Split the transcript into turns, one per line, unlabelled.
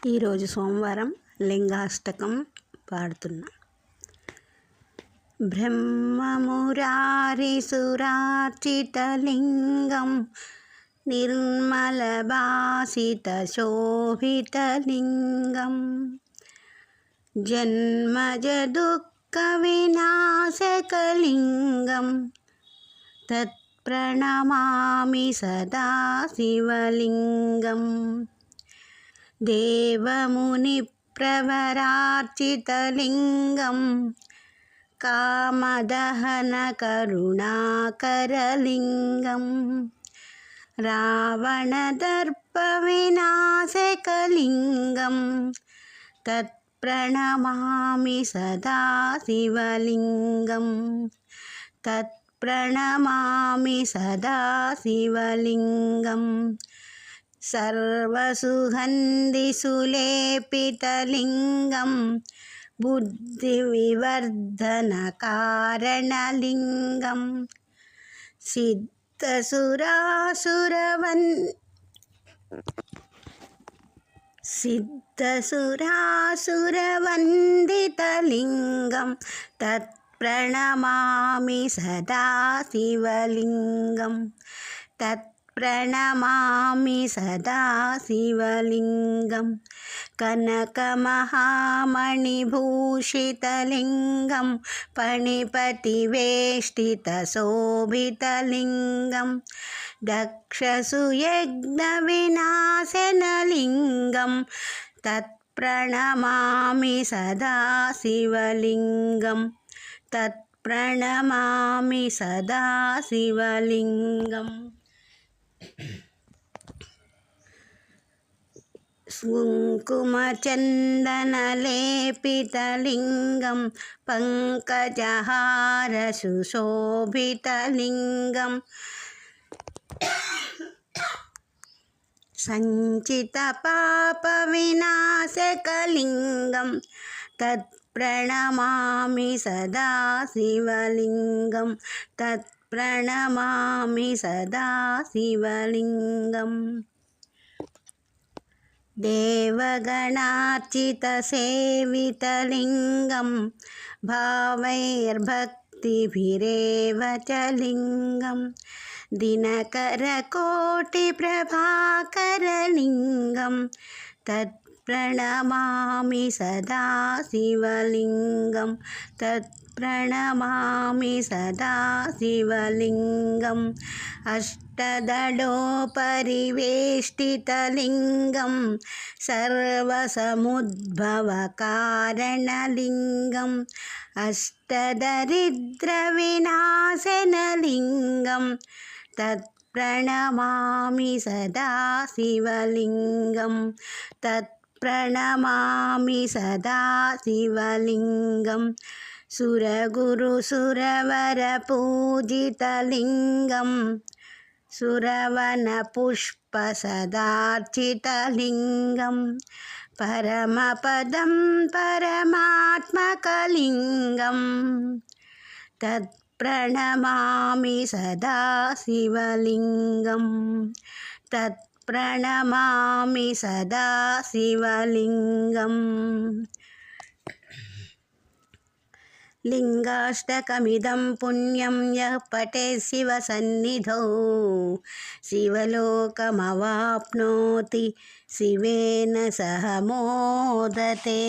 ఈరోజు సోమవారం లింగాష్టకం పాడుతున్నా. బ్రహ్మమురారిసురార్చితలింగం నిర్మలభాసితశోభితలింగం జన్మజదుఃఖవినాశకలింగం తత్ప్రణమామి సదా శివలింగం. దేవమునిప్రవరార్చితలింగం కామదహనకరుణాకరలింగం రావణదర్పవినాశకలింగం తత్ప్రణమామి సదా శివలింగం. తత్ప్రణమామి సదా శివలింగం. సర్వసుగంధిసులేపితలింగం బుద్ధివివర్ధనకారణలింగం సిద్ధసురాసురవందితలింగం తత్ప్రణమామి సదా శివలింగం. తత్ప్రణమామి సదా శివలింగం. కనకమహామణిభూషితలింగం పణిపతివేష్టితశోభితలింగం దక్షసుయజ్ఞవినాశనలింగం తత్ప్రణమామి సదా శివలింగం. తత్ప్రణమామి సదా శివలింగం. కుంకుమచందనలేపితలింగం పంకజహార సుశోభితలింగం సంచితపాపవినాశకలింగం తత్ప్రణమామి సదా శివలింగం. తత్ప్రణమామి సదా శివలింగం. దేవగణార్చితసేవితలింగం భావైర్భక్తిభిరేవ చ లింగం దినకరకోటిప్రభాకరలింగం తత్ప్రణమామి సదా శివలింగం. తత్ప్రణమామి సదా శివలింగం. అష్టదళోపరివేష్టితలింగం సర్వసముద్భవకారణలింగం అష్టదరిద్రవినాశనలింగం తత్ప్రణమామి సదా శివలింగం. తత్ప్రణమామి సదా శివలింగం. సురగురుసురవరపూజితలింగం సురవనపుష్పసదార్చితలింగం పరమపదం పరమాత్మకలింగం తత్ప్రణమామి సదా శివలింగం. తత్ప్రణమామి సదా శివలింగం. లింగాష్టకమిదం పుణ్యం యః పఠేత్ శివసన్నిధౌ శివలోకమవాప్నోతి శివేన సహ మోదతే.